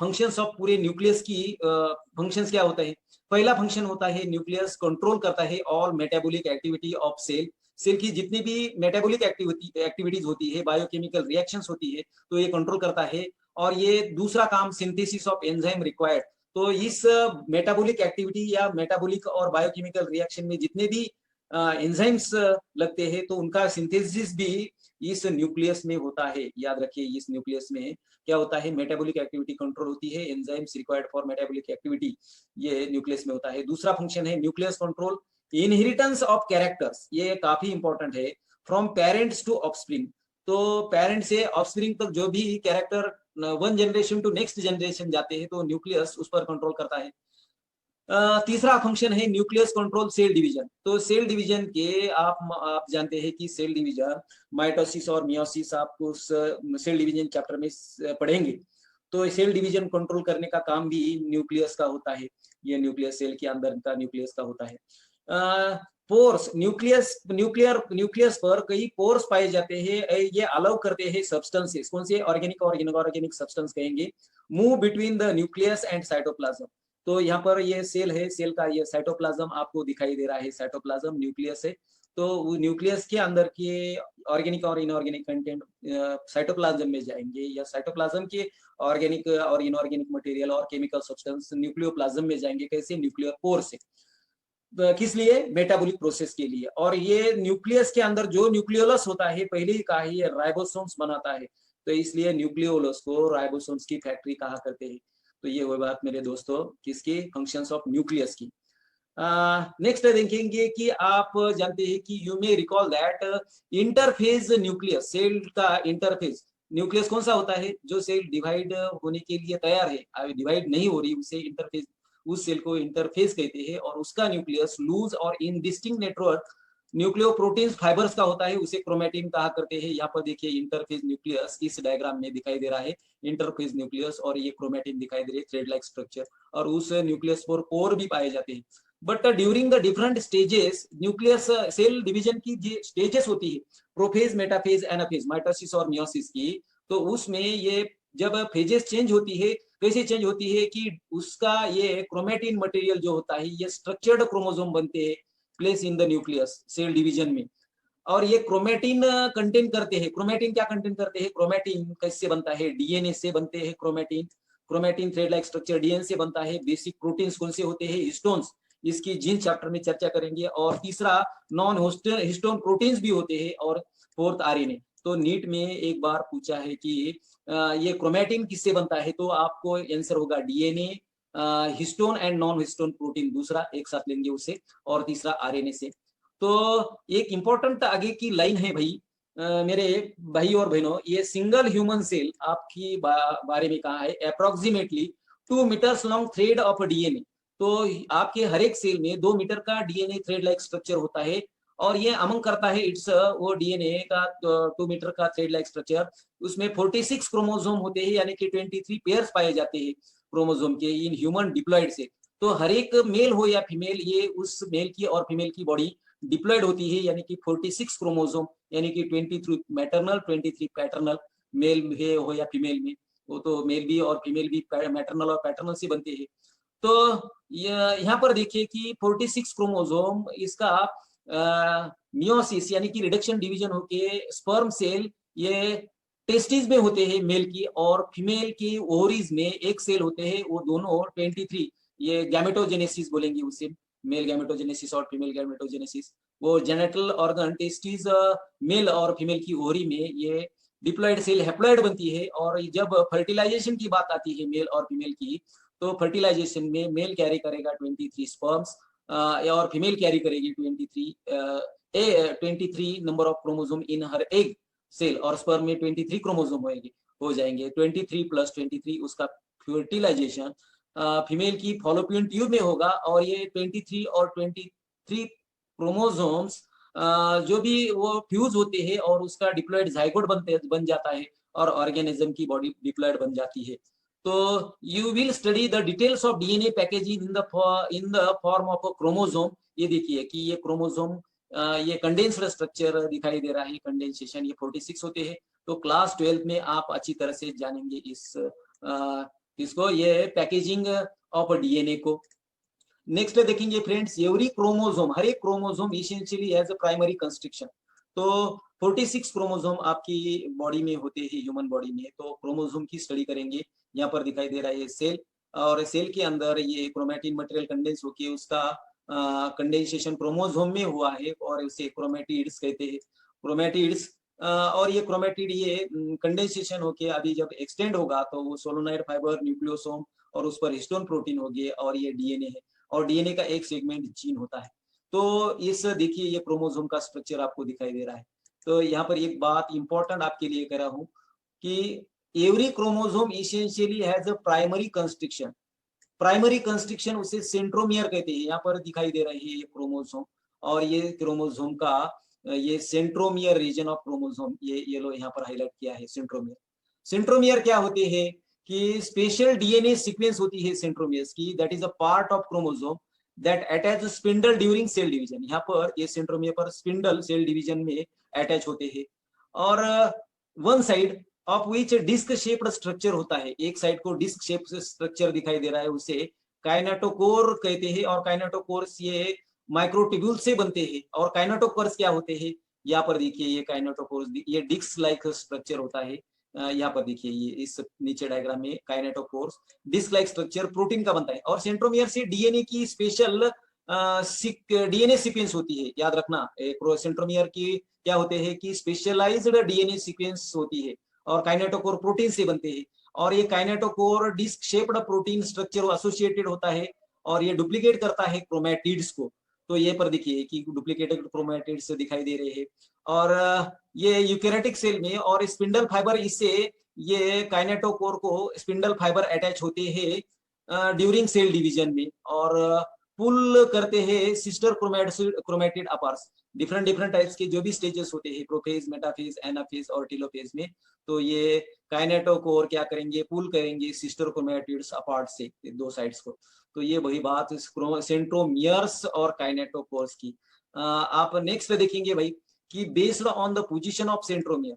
फंक्शंस ऑफ पूरे न्यूक्लियस की फंक्शंस क्या होता है? पहला फंक्शन होता है न्यूक्लियस कंट्रोल करता है all metabolic activity of cell. Cell की जितनी भी मेटाबॉलिक एक्टिविटीज होती है, बायोकेमिकल रिएक्शंस होती है, तो ये कंट्रोल करता है। और ये दूसरा काम सिंथेसिस ऑफ एंजाइम रिक्वायर्ड। तो इस मेटाबॉलिक एक्टिविटी या मेटाबॉलिक और बायोकेमिकल रिएक्शन में जितने भी एंजाइम्स लगते हैं, तो उनका सिंथेसिस भी इस न्यूक्लियस में होता है। याद रखिए, इस न्यूक्लियस में क्या होता है? मेटाबॉलिक एक्टिविटी कंट्रोल होती है, enzymes required for metabolic activity, ये न्यूक्लियस में होता है। दूसरा फंक्शन है nucleus control inheritance of characters, ये काफी इंपॉर्टेंट है, फ्रॉम पेरेंट्स टू ऑफस्प्रिंग। तो पेरेंट से ऑफस्प्रिंग तक जो भी character one generation to next generation जाते हैं, तो न्यूक्लियस उस पर कंट्रोल करता है। तीसरा फंक्शन है न्यूक्लियस कंट्रोल सेल डिवीजन। तो सेल डिवीजन के आप जानते हैं कि सेल डिवीजन माइटोसिस और मियोसिस आप उस सेल डिवीजन चैप्टर में पढ़ेंगे। तो सेल डिवीजन कंट्रोल करने का काम भी न्यूक्लियस का होता है, ये न्यूक्लियस सेल के अंदर का न्यूक्लियस का होता है। पोर्स न्यूक्लियस पर कई पोर्स पाए जाते हैं, ये अलाउ करते हैं सब्सटेंसेस, कौन से ऑर्गेनिक और इनऑर्गेनिक सब्सटेंस कहेंगे, move between the nucleus and cytoplasm. तो यहाँ पर ये सेल है, सेल का ये साइटोप्लाज्म आपको दिखाई दे रहा है, साइटोप्लाज्म न्यूक्लियस है। तो न्यूक्लियस के अंदर के ऑर्गेनिक और इनऑर्गेनिक कंटेंट साइटोप्लाज्म में जाएंगे, या साइटोप्लाज्म के ऑर्गेनिक और इनऑर्गेनिक मटेरियल और केमिकल सब्सटेंस न्यूक्लियोप्लाज्म में जाएंगे। कैसे? न्यूक्लियर पोर से। किस लिए? मेटाबॉलिक प्रोसेस के लिए। और ये न्यूक्लियस के अंदर जो न्यूक्लियोलस होता है, पहले ही कहा है, ये राइबोसोम्स बनाता है, तो इसलिए न्यूक्लियोलस को राइबोसोम्स की फैक्ट्री कहा करते हैं। तो ये हुई बात मेरे दोस्तों किसकी? फंक्शंस ऑफ न्यूक्लियस की। नेक्स्ट देखेंगे कि आप जानते हैं कि you may recall that interphase nucleus, cell का इंटरफेज न्यूक्लियस कौन सा होता है? जो सेल डिवाइड होने के लिए तैयार है, अभी डिवाइड नहीं हो रही, उसे इंटरफेज, उस सेल को इंटरफेज कहते हैं। और उसका न्यूक्लियस लूज और इनडिस्टिंक्ट नेटवर्क न्यूक्लियोप्रोटीन्स फाइबर्स का होता है, उसे क्रोमेटिन कहा करते हैं। यहाँ पर देखिए इंटरफेज न्यूक्लियस इस डायग्राम में दिखाई दे रहा है, इंटरफेज न्यूक्लियस, और ये क्रोमेटिन दिखाई दे रही है, थ्रेड लाइक स्ट्रक्चर, और उस न्यूक्लियस पर पोर भी पाए जाते हैं। But during the different stages nucleus cell division की जो स्टेजेस होती है, प्रोफेज, मेटाफेज, एनाफेज, माइटोसिस और मियोसिस की, तो उसमें ये जब फेजेस चेंज होती है, कैसे चेंज होती है कि उसका ये क्रोमेटिन मटेरियल जो होता है, ये स्ट्रक्चर्ड क्रोमोसोम बनते हैं place in the nucleus cell division में। और ये क्रोमेटिन कंटेन करते हैं। क्रोमेटिन क्या कंटेन करते हैं? क्रोमेटिन कैसे बनता है? डीएनए से बनते हैं chromatin. Chromatin thread like structure DNA से बनता है। बेसिक प्रोटीन्स कौन से होते हैं? हिस्टोन्स, इसकी जीन चैप्टर में चर्चा करेंगे। और तीसरा नॉन हिस्टोन प्रोटीन्स भी होते हैं। और फोर्थ आरएनए। तो नीट में एक बार पूछा है कि ये क्रोमेटिन किससे बनता है, तो आपको आंसर होगा DNA, histone and non histone protein, दूसरा एक साथ लेंगे उसे, और तीसरा आरएनए से। तो एक इंपॉर्टेंट आगे की लाइन है भाई, मेरे भाई और बहनों, ये सिंगल ह्यूमन सेल आपकी बारे में कहा है, approximately 2 metres long thread of DNA. तो आपके हर एक सेल में 2 मीटर का डीएनए थ्रेड लाइक स्ट्रक्चर होता है। और ये अमंग करता है इट्स वो डीएनए का 2 मीटर का थ्रेड लाइक स्ट्रक्चर। उसमें 46 क्रोमोसोम होते हैं, यानी कि 23 पेयर्स पाए जाते हैं क्रोमोसोम के इन ह्यूमन डिप्लॉइड से। तो हर एक मेल हो या फीमेल, ये उस मेल की और फीमेल की बॉडी डिप्लॉइड होती है, यानी कि 46 क्रोमोसोम, यानी कि 23 मैटरनल 23 पैटर्नल, मेल में हो या फीमेल में। वो तो मेल भी और फीमेल भी मैटरनल और पैटर्नल से बनते हैं। तो यहाँ पर देखिए कि 46 क्रोमोसोम, इसका मियोसिस यानी कि रिडक्शन डिवीजन होके स्पर्म सेल ये टेस्टिस में होते हैं मेल की, और फीमेल की ओवरीज में एक सेल होते हैं, वो दोनों 23, ये गैमेटोजेनेसिस बोलेंगे उसे, मेल गैमेटोजेनेसिस और फीमेल गैमेटोजेनेसिस। वो जेनेटल ऑर्गन टेस्टिस मेल और फीमेल की ओवरी में ये डिप्लॉइड सेल हैप्लॉइड बनती है। और जब फर्टिलाइजेशन की बात आती है मेल और फीमेल की, तो फर्टिलाइजेशन में मेल कैरी करेगा 23 स्पर्म्स, और फीमेल कैरी करेगी 23 नंबर ऑफ क्रोमोसोम इन हर एग सेल, और स्पर्म में 23 क्रोमोसोम हो जाएंगे। 23 + 23 उसका फर्टिलाइजेशन फीमेल की फॉलोपियन ट्यूब में होगा। और ये 23 और 23 क्रोमोसोम्स जो भी वो फ्यूज होते हैं, और उसका डिप्लॉइड जाइगोट बन जाता है, और ऑर्गेनिज्म की बॉडी डिप्लॉइड बन जाती है। तो you will study the details of DNA packaging in the form of a chromosome. ये देखिए कि ये क्रोमोसोम, ये कंडेंस्ड स्ट्रक्चर दिखाई दे रहा है, कंडेंसेशन, ये 46 होते हैं। तो क्लास 12 में आप अच्छी तरह से जानेंगे इसको, ये पैकेजिंग ऑफ डीएनए को। नेक्स्ट देखेंगे फ्रेंड्स, एवरी क्रोमोसोम, हर एक chromosome essentially as a primary construction. तो 46 क्रोमोसोम आपकी बॉडी में होते हैं, ह्यूमन बॉडी में। तो क्रोमोसोम की स्टडी करेंगे। यहाँ पर दिखाई दे रहा है सेल, और सेल के अंदर ये क्रोमेटिन मटेरियल कंडेंस होके उसका कंडेंसेशन क्रोमोसोम में हुआ है, और उसे क्रोमेटिड्स कहते हैं, क्रोमेटिड्स। और ये क्रोमेटिड ये कंडेंसेशन होके अभी जब एक्सटेंड होगा, तो वो सोलोनाइड फाइबर, न्यूक्लियोसोम, और उस पर हिस्टोन प्रोटीन हो गए, और ये डीएनए है, और डीएनए का एक सेगमेंट जीन होता है। तो इस देखिए ये क्रोमोसोम का स्ट्रक्चर आपको दिखाई दे रहा है। तो यहाँ पर एक बात इंपॉर्टेंट आपके लिए कह रहा हूँ कि every chromosome essentially has a primary construction. Primary constriction उसे सेंट्रोमियर कहते हैं। यहाँ पर दिखाई दे रही है ये क्रोमोसोम, और ये क्रोमोसोम का ये सेंट्रोमियर रीजन ऑफ क्रोमोसोम, ये येलो यहाँ पर हाईलाइट किया है सेंट्रोमियर। सेंट्रोमियर क्या होते हैं कि स्पेशल डीएनए सीक्वेंस होती है सेंट्रोमियर्स की, that is a part of chromosome that attach spindle during cell division. यहाँ पर ये सेंट्रोमियर पर स्पिंडल सेल डिवीजन में अटैच होते हैं, और one side of which disc shaped structure होता है, एक साइड को डिस्क शेप स्ट्रक्चर दिखाई दे रहा है, उसे काइनेटोकोर कहते हैं। और काइनेटोकोर्स ये माइक्रोट्यूब्यूल से बनते हैं। और काइनेटोकोर्स क्या होते हैं, यहाँ पर देखिए ये काइनेटोकोर्स, ये डिस्क लाइक स्ट्रक्चर होता है। यहाँ पर देखिए ये इस नीचे डायग्राम में kinetochores disc like structure protein का बनता है। और सेंट्रोमियर से डीएनए की स्पेशल डीएनए सीक्वेंस होती है, याद रखना। सेंट्रोमियर की क्या होते हैं कि स्पेशलाइज्ड डीएनए सीक्वेंस होती है, और काइनेटोकोर प्रोटीन से बनते हैं। और ये kinetochore disc shaped protein structure associated होता है, और ये डुप्लीकेट करता है क्रोमैटिड्स को। तो ये पर देखिए कि डुप्लीकेटेड क्रोमैटिड्स दिखाई दे रहे हैं। और ये यूकैरियोटिक सेल में और स्पिंडल फाइबर, इससे ये काइनेटोकोर को स्पिंडल फाइबर अटैच होते हैं ड्यूरिंग सेल डिवीजन में, और पुल करते हैं sister chromatid अपार्ट्स। Different different types के जो भी स्टेजेस होते हैं, प्रोफेज, मेटाफेज, एनाफेज और टीलोफेज में, तो ये काइनेटोकोर क्या करेंगे, पुल करेंगे सिस्टर क्रोमैटिड्स अपार्ट से दो साइड्स को। तो ये वही बात सेंट्रोमियर्स और काइनेटोकोर्स की। आप नेक्स्ट देखेंगे भाई कि based on the position of centromere,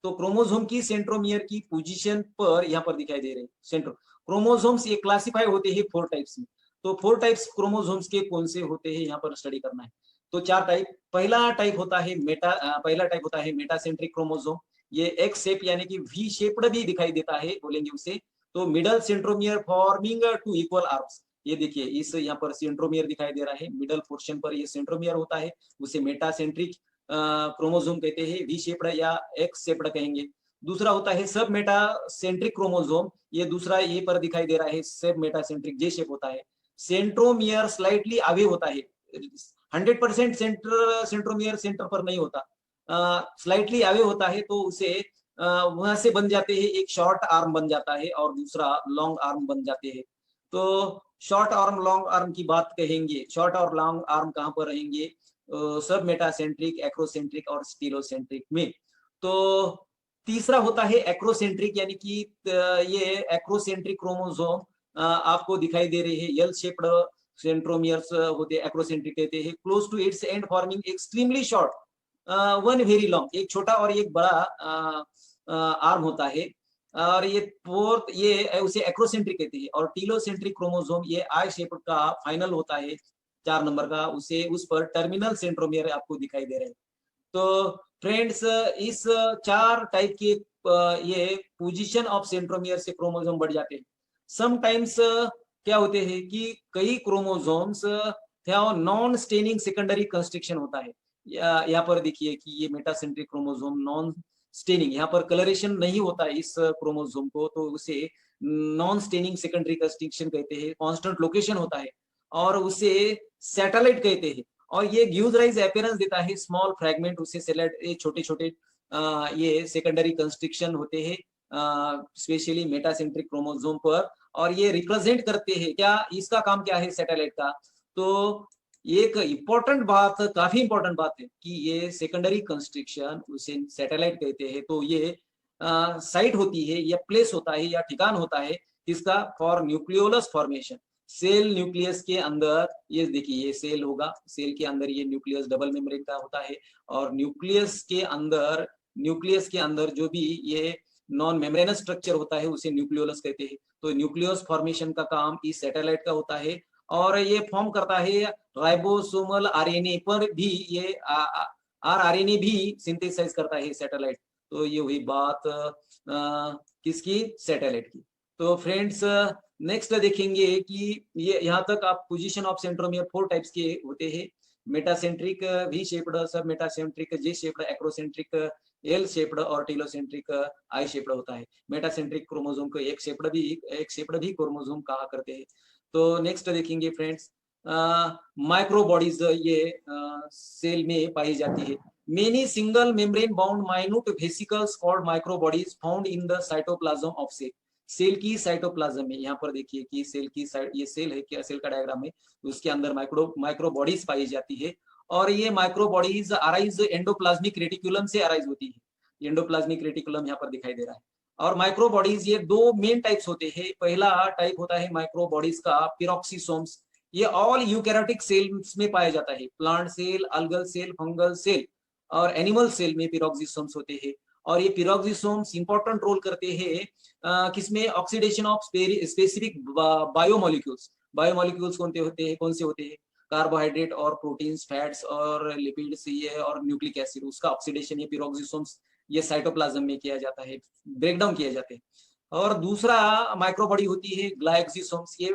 तो क्रोमोसोम की सेंट्रोमियर की पोजीशन पर यहाँ पर दिखाई दे रहे हैं सेंट्रो क्रोमोसोम्स, ये क्लासिफाई होते हैं 4 टाइप्स में। तो 4 टाइप्स क्रोमोसोम्स के कौन से होते हैं यहाँ पर स्टडी करना है। तो 4 टाइप, पहला टाइप होता है मेटासेंट्रिक क्रोमोसोम। ये एक्स शेप यानी कि वी शेप्ड भी दिखाई देता है, बोलेंगे उसे। तो middle centromere forming 2 equal arms, ये देखिए इस यहाँ पर सेंट्रोमियर दिखाई दे रहा है, मिडल पोर्शन पर ये सेंट्रोमियर होता है, उसे मेटासेंट्रिक क्रोमोसोम कहते हैं, वी शेप्ड या एक्स शेप्ड कहेंगे। दूसरा होता है सब मेटासेंट्रिक क्रोमोसोम, ये दूसरा ये पर दिखाई दे रहा है, सब मेटासेंट्रिक जे शेप होता है। सेंट्रोमियर स्लाइटली आगे होता है, 100% सेंट्रोमियर सेंटर पर नहीं होता, स्लाइटली आगे होता है, तो उसे वहां से बन जाते हैं, एक शॉर्ट आर्म बन जाता है और दूसरा लॉन्ग आर्म बन जाते हैं। तो शॉर्ट आर्म लॉन्ग आर्म की बात कहेंगे, शॉर्ट और लॉन्ग आर्म कहाँ पर रहेंगे, सब मेटासेंट्रिक, एक्रोसेंट्रिक और स्टीलोसेंट्रिक में। तो तीसरा होता है एक्रोसेंट्रिक, यानी कि ये एक्रोसेंट्रिक क्रोमोसोम आपको दिखाई दे रहे हैं, यल शेप्ड सेंट्रोमियर्स होते हैं, एक्रोसेंट्रिक कहते हैं, close to its end forming extremely short one very long, एक छोटा और एक बड़ा आर्म होता है। और ये फोर्थ, ये उसे एक्रोसेंट्रिक कहते हैं। और टीलोसेंट्रिक क्रोमोसोम ये आई शेप का फाइनल होता है 4 नंबर का, उसे उस पर टर्मिनल सेंट्रोमियर आपको दिखाई दे रहे हैं। तो फ्रेंड्स, इस 4 टाइप के ये पोजीशन ऑफ सेंट्रोमियर से क्रोमोसोम बढ़ जाते हैं। समटाइम्स क्या होते हैं कि कई chromosomes non staining secondary constriction होता है। यहाँ पर देखिए कि ये मेटासेंट्रिक क्रोमोसोम नॉन स्टेनिंग, यहाँ पर कलरेशन नहीं होता है इस क्रोमोसोम को, तो उसे नॉन स्टेनिंग सेकेंडरी कंस्ट्रक्शन कहते हैं, कांस्टेंट लोकेशन होता है, और उसे सैटेलाइट कहते हैं। और ये गिव्स राइज अपीयरेंस देता है स्मॉल फ्रैगमेंट, उसे सैटेलाइट, ये छोटे छोटे ये सेकेंडरी कंस्ट्रक्शन होते हैं स्पेशली मेटासेंट्रिक क्रोमोसोम पर, और ये रिप्रेजेंट करते हैं क्या, इसका काम क्या है सैटेलाइट का। तो एक इम्पोर्टेंट बात, काफी इंपॉर्टेंट बात है कि ये सेकेंडरी कंस्ट्रक्शन उसे सैटेलाइट कहते हैं। तो ये साइट होती है या प्लेस होता है या ठिकान होता है इसका for nucleolus formation, cell nucleus के अंदर। ये देखिए ये सेल होगा, सेल के अंदर ये न्यूक्लियस डबल मेम्ब्रेन का होता है, और न्यूक्लियस के अंदर जो भी ये नॉन मेम्ब्रेनस स्ट्रक्चर होता है उसे न्यूक्लियोलस कहते हैं। तो न्यूक्लियस फॉर्मेशन का काम इस सैटेलाइट का होता है, और ये फॉर्म करता है राइबोसोमल आरएनए पर भी, ये आरएनए भी सिंथेसाइज करता है सैटेलाइट। तो ये हुई बात किसकी, सैटेलाइट की। तो फ्रेंड्स, नेक्स्ट देखेंगे कि ये यहाँ तक आप पोजीशन ऑफ सेंट्रोमियर 4 टाइप्स के होते हैं, मेटासेंट्रिक, वी शेप्ड, सब मेटासेंट्रिक, जे शेप्ड, एक्रोसेंट्रिक, एल शेप्ड और टीलोसेंट्रिक आई शेप्ड होता है। मेटासेंट्रिक क्रोमोसोम को एक शेप्ड भी क्रोमोसोम कहा करते हैं। तो नेक्स्ट देखेंगे फ्रेंड्स, माइक्रो बॉडीज ये सेल में पाई जाती है। Many single membrane bound minute vesicles called micro bodies found in the cytoplasm of cell. Cell की साइटोप्लाज्म में, यहाँ पर देखिए कि सेल की साइट, ये सेल है, क्या सेल का डायग्राम है, उसके अंदर माइक्रो बॉडीज पाई जाती है और ये micro bodies arise endoplasmic reticulum से अराइज होती है। एंडोप्लाज्मिक रेटिकुलम यहाँ पर दिखाई दे रहा है। और माइक्रो बॉडीज ये दो मेन टाइप्स होते हैं। पहला टाइप होता है माइक्रो बॉडीज का पिरोक्सिसोम्स, ये ऑल यूकैरियोटिक सेल्स में पाया जाता है, plant cell, algal cell, fungal cell और एनिमल सेल में पिरोक्सिसोम्स होते हैं। और ये पिरोक्सिसोम्स इंपॉर्टेंट रोल करते हैं किसमें, oxidation of specific biomolecules. Biomolecules कौन से होते हैं, कार्बोहाइड्रेट और प्रोटीन्स, फैट्स और लिपिड्स, ये और न्यूक्लिक एसिड, उसका ऑक्सीडेशन ये पिरोक्सिसोम्स, ये साइटोप्लाज्म में किया जाता है, ब्रेक डाउन किए जाते हैं। और दूसरा माइक्रोबॉडी होती है ग्लाइक्सिसोम्स, ये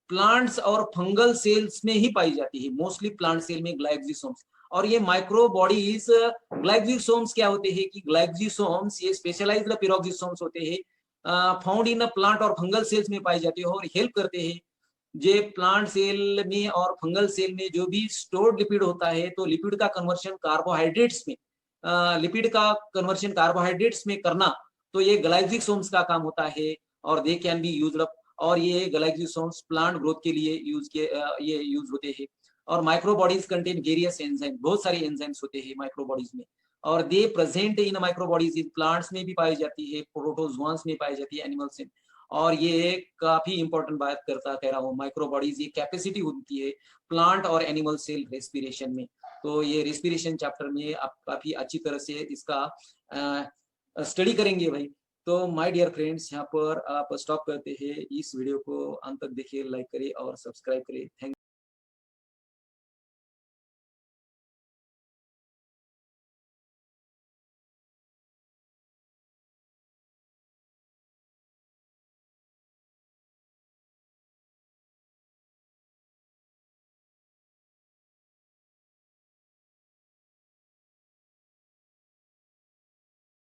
प्लांट्स और फंगल सेल्स में ही पाई जाती है, मोस्टली प्लांट सेल में ग्लाइक्सिसोम्स। और ये माइक्रो बॉडीज ग्लाइक्सिसोम्स क्या होते हैं कि ग्लाइक्सिसोम्स ये स्पेशलाइज्ड पिरोक्सिसोम्स होते हैं, फाउंड इन प्लांट और फंगल सेल्स में पाए जाते हैं और हेल्प करते हैं जे प्लांट सेल में और फंगल सेल में जो भी स्टोर्ड लिपिड होता है, तो लिपिड का कन्वर्शन कार्बोहाइड्रेट्स में, लिपिड का कन्वर्शन कार्बोहाइड्रेट्स में करना, तो ये ग्लाइक्सिसोम्स का काम होता है और they can be used up. और ये ग्लाइक्सिसोम्स प्लांट ग्रोथ के लिए ये यूज होते हैं। और micro bodies contain various enzyme, बहुत सारे एंजाइम्स होते हैं माइक्रो बॉडीज में, और दे present in micro bodies in plants में भी पाई जाती है, प्रोटोजोआंस में पाई जाती है, एनिमल्स में। और ये काफी इंपॉर्टेंट बात कह रहा हूँ, माइक्रो बॉडीज ये कैपेसिटी होती है प्लांट और एनिमल सेल रेस्पिरेशन में। तो ये रेस्पिरेशन चैप्टर में आप काफी अच्छी तरह से इसका स्टडी करेंगे भाई। तो माय डियर फ्रेंड्स, यहाँ पर आप स्टॉप करते हैं, इस वीडियो को अंत तक देखिए, लाइक करिए और सब्सक्राइब करिए। थैंक